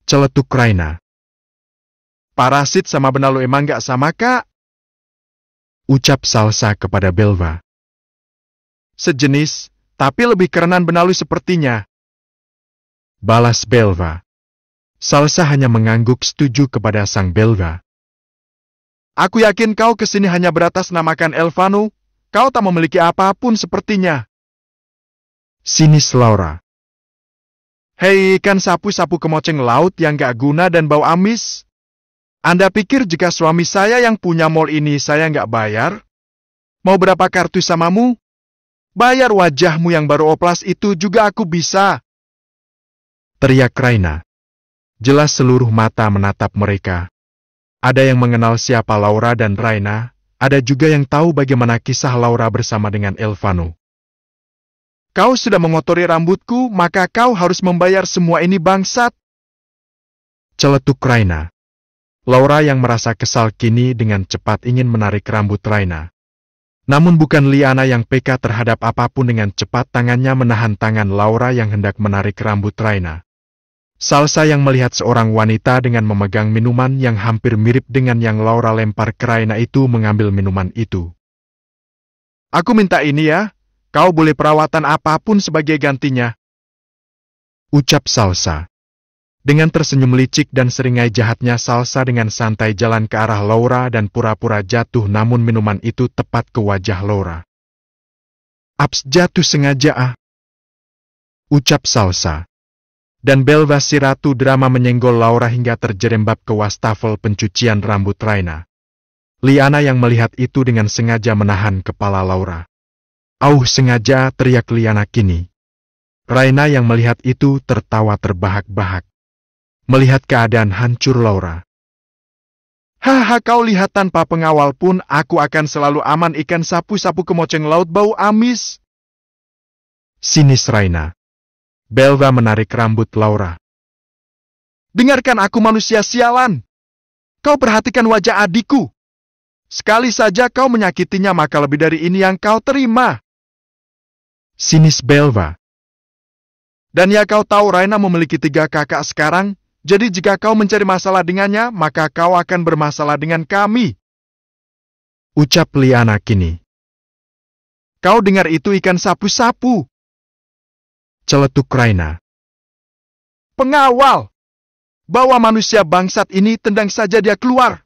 S1: Celetuk Raina. Parasit sama benalu emang gak sama, Kak? Ucap Salsa kepada Belva.
S2: Sejenis, tapi lebih kerenan benalu sepertinya.
S1: Balas Belva. Salsa hanya mengangguk setuju kepada sang Belva.
S2: Aku yakin kau kesini hanya beratasnamakan Elvano. Kau tak memiliki apapun sepertinya.
S1: Sinis Laura.
S2: Hei, ikan sapu-sapu kemoceng laut yang gak guna dan bau amis. Anda pikir jika suami saya yang punya mall ini saya gak bayar? Mau berapa kartu samamu? Bayar wajahmu yang baru oplas itu juga aku bisa.
S1: Teriak Raina. Jelas seluruh mata menatap mereka. Ada yang mengenal siapa Laura dan Raina, ada juga yang tahu bagaimana kisah Laura bersama dengan Elvano.
S2: Kau sudah mengotori rambutku, maka kau harus membayar semua ini bangsat.
S1: Celetuk Raina. Laura yang merasa kesal kini dengan cepat ingin menarik rambut Raina. Namun bukan Liana yang peka terhadap apapun, dengan cepat tangannya menahan tangan Laura yang hendak menarik rambut Raina. Salsa yang melihat seorang wanita dengan memegang minuman yang hampir mirip dengan yang Laura lempar ke Raina itu mengambil minuman itu.
S2: Aku minta ini ya, kau boleh perawatan apapun sebagai gantinya.
S1: Ucap Salsa. Dengan tersenyum licik dan seringai jahatnya Salsa dengan santai jalan ke arah Laura dan pura-pura jatuh, namun minuman itu tepat ke wajah Laura.
S2: Aps, jatuh sengaja ah.
S1: Ucap Salsa. Dan Belva si ratu drama menyenggol Laura hingga terjerembab ke wastafel pencucian rambut Raina. Liana yang melihat itu dengan sengaja menahan kepala Laura. Auh, sengaja, teriak Liana kini. Raina yang melihat itu tertawa terbahak-bahak. Melihat keadaan hancur Laura.
S2: Haha, kau lihat, tanpa pengawal pun aku akan selalu aman, ikan sapu-sapu kemoceng laut bau amis.
S1: Sinis Raina. Belva menarik rambut Laura.
S2: Dengarkan aku, manusia sialan. Kau perhatikan wajah adikku. Sekali saja kau menyakitinya, maka lebih dari ini yang kau terima.
S1: Sinis Belva.
S2: Dan ya, kau tahu Raina memiliki 3 kakak sekarang. Jadi jika kau mencari masalah dengannya, maka kau akan bermasalah dengan kami.
S1: Ucap Liana kini.
S2: Kau dengar itu, ikan sapu-sapu.
S1: Celetuk Raina.
S2: Pengawal! Bawa manusia bangsat ini, tendang saja dia keluar.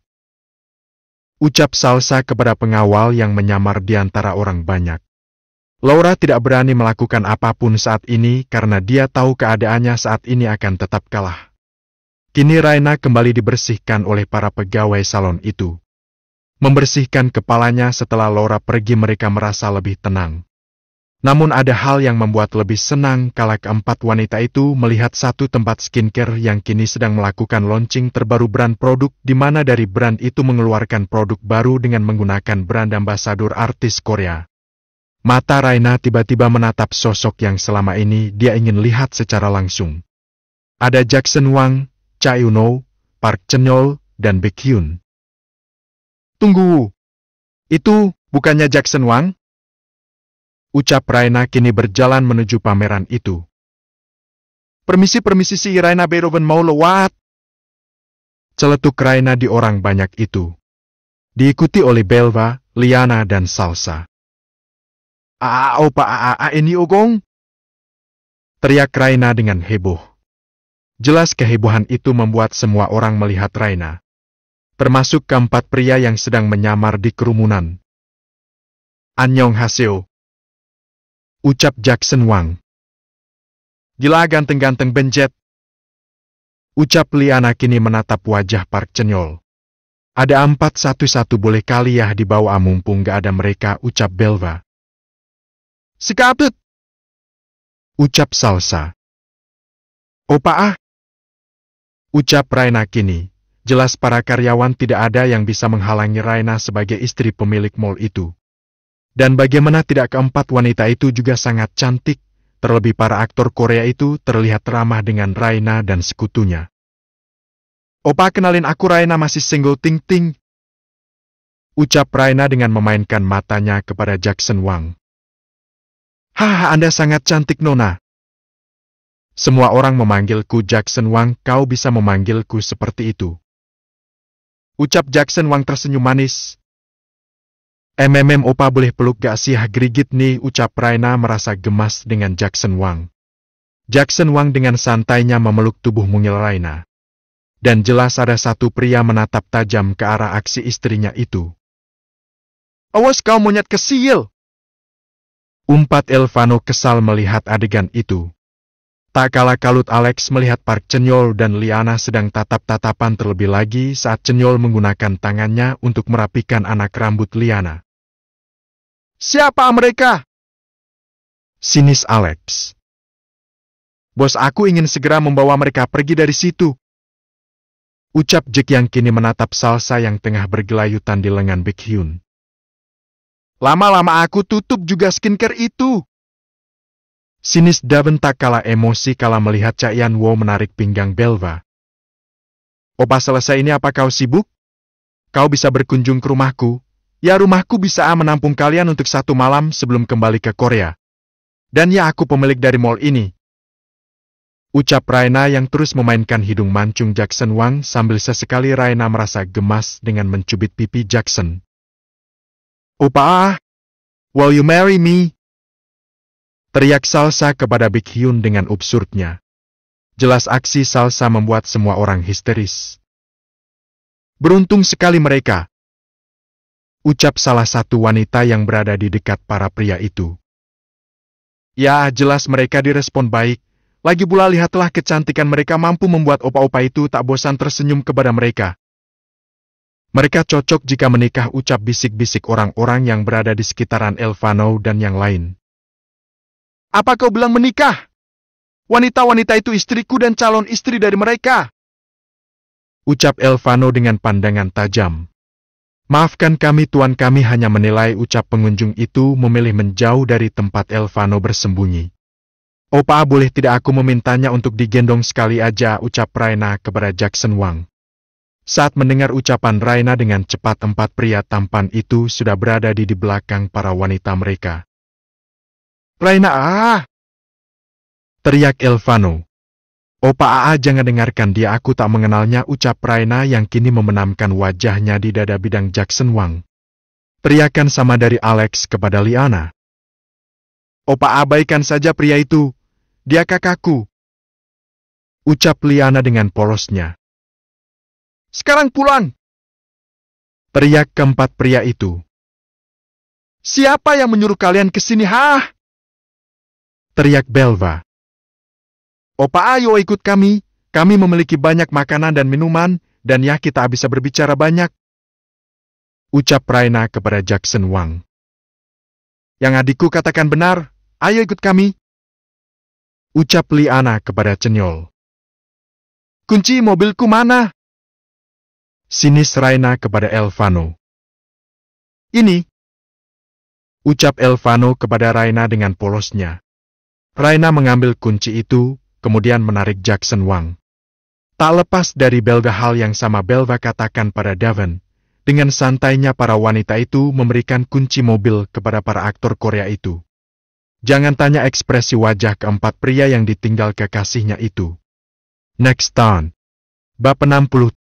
S1: Ucap Salsa kepada pengawal yang menyamar di antara orang banyak. Laura tidak berani melakukan apapun saat ini karena dia tahu keadaannya saat ini akan tetap kalah. Kini Raina kembali dibersihkan oleh para pegawai salon itu. Membersihkan kepalanya setelah Laura pergi, mereka merasa lebih tenang. Namun ada hal yang membuat lebih senang kala keempat wanita itu melihat satu tempat skincare yang kini sedang melakukan launching terbaru brand produk, di mana dari brand itu mengeluarkan produk baru dengan menggunakan brand ambasador artis Korea. Mata Raina tiba-tiba menatap sosok yang selama ini dia ingin lihat secara langsung. Ada Jackson Wang, Cha Eun-woo, Park Chan-yeol, dan Baekhyun.
S2: Tunggu, itu bukannya Jackson Wang?
S1: Ucap Raina kini berjalan menuju pameran itu.
S2: Permisi si Raina Beethoven mau lewat.
S1: Celetuk Raina di orang banyak itu. Diikuti oleh Belva, Liana, dan Salsa.
S2: Opa ini ogong.
S1: Teriak Raina dengan heboh. Jelas kehebohan itu membuat semua orang melihat Raina. Termasuk keempat pria yang sedang menyamar di kerumunan.
S2: Annyeonghaseyo.
S1: Ucap Jackson Wang.
S2: Gila, ganteng-ganteng benjet.
S1: Ucap Liana kini menatap wajah Park Chan-yeol. Ada 411 boleh kali ya dibawa, mumpung gak ada mereka, ucap Belva.
S2: Sikapet.
S1: Ucap Salsa.
S2: Opa ah.
S1: Ucap Raina kini. Jelas para karyawan tidak ada yang bisa menghalangi Raina sebagai istri pemilik mall itu. Dan bagaimana tidak, keempat wanita itu juga sangat cantik, terlebih para aktor Korea itu terlihat ramah dengan Raina dan sekutunya.
S2: Opa, kenalin aku, Raina masih single ting-ting.
S1: Ucap Raina dengan memainkan matanya kepada Jackson Wang.
S2: Haha, Anda sangat cantik, Nona.
S1: Semua orang memanggilku Jackson Wang, kau bisa memanggilku seperti itu.
S2: Ucap Jackson Wang tersenyum manis.
S1: Opa boleh peluk gak sih gerigit nih, ucap Raina merasa gemas dengan Jackson Wang. Jackson Wang dengan santainya memeluk tubuh mungil Raina. Dan jelas ada satu pria menatap tajam ke arah aksi istrinya itu.
S2: Awas kau monyet kesil!
S1: Umpat Elvano kesal melihat adegan itu. Tak kalah kalut Alex melihat Park Chenyol dan Liana sedang tatap-tatapan, terlebih lagi saat Chenyol menggunakan tangannya untuk merapikan anak rambut Liana.
S2: Siapa mereka?
S1: Sinis Alex.
S2: Bos, aku ingin segera membawa mereka pergi dari situ.
S1: Ucap Jack yang kini menatap Salsa yang tengah bergelayutan di lengan Baekhyun.
S2: Lama-lama aku tutup juga skincare itu.
S1: Sinis Daven tak kalah emosi kala melihat Cha Yan-wo menarik pinggang Belva.
S2: Opa, selesai ini apa kau sibuk? Kau bisa berkunjung ke rumahku. Ya, rumahku bisa menampung kalian untuk 1 malam sebelum kembali ke Korea. Dan ya, aku pemilik dari mall ini.
S1: Ucap Raina yang terus memainkan hidung mancung Jackson Wang sambil sesekali Raina merasa gemas dengan mencubit pipi Jackson.
S2: Opa, will you marry me?
S1: Teriak Salsa kepada Baekhyun dengan absurdnya. Jelas aksi Salsa membuat semua orang histeris.
S2: Beruntung sekali mereka,
S1: ucap salah satu wanita yang berada di dekat para pria itu.
S2: Ya, jelas mereka direspon baik. Lagi pula lihatlah kecantikan mereka mampu membuat opa-opa itu tak bosan tersenyum kepada mereka.
S1: Mereka cocok jika menikah, ucap bisik-bisik orang-orang yang berada di sekitaran Elvano dan yang lain.
S2: Apa kau bilang menikah? Wanita-wanita itu istriku dan calon istri dari mereka.
S1: Ucap Elvano dengan pandangan tajam. Maafkan kami tuan, kami hanya menilai, ucap pengunjung itu memilih menjauh dari tempat Elvano bersembunyi. Opa, boleh tidak aku memintanya untuk digendong sekali aja, ucap Raina kepada Jackson Wang. Saat mendengar ucapan Raina dengan cepat 4 pria tampan itu sudah berada di belakang para wanita mereka.
S2: Raina,
S1: teriak Elvano. Opa, jangan dengarkan dia, aku tak mengenalnya, ucap Raina yang kini membenamkan wajahnya di dada bidang Jackson Wang. Teriakan sama dari Alex kepada Liana.
S2: Opa, abaikan saja pria itu. Dia kakakku.
S1: Ucap Liana dengan polosnya.
S2: Sekarang pulang!
S1: Teriak keempat pria itu.
S2: Siapa yang menyuruh kalian ke sini, hah?
S1: Teriak Belva.
S2: Opa, ayo ikut kami. Kami memiliki banyak makanan dan minuman, dan ya kita bisa berbicara banyak.
S1: Ucap Raina kepada Jackson Wang.
S2: Yang adikku katakan benar, ayo ikut kami.
S1: Ucap Liana kepada Chenyol.
S2: Kunci mobilku mana?
S1: Sinis Raina kepada Elvano.
S2: Ini.
S1: Ucap Elvano kepada Raina dengan polosnya. Raina mengambil kunci itu, kemudian menarik Jackson Wang. Tak lepas dari Belva, hal yang sama Belva katakan pada Daven. Dengan santainya para wanita itu memberikan kunci mobil kepada para aktor Korea itu. Jangan tanya ekspresi wajah keempat pria yang ditinggal kekasihnya itu. Next time. Bab 60.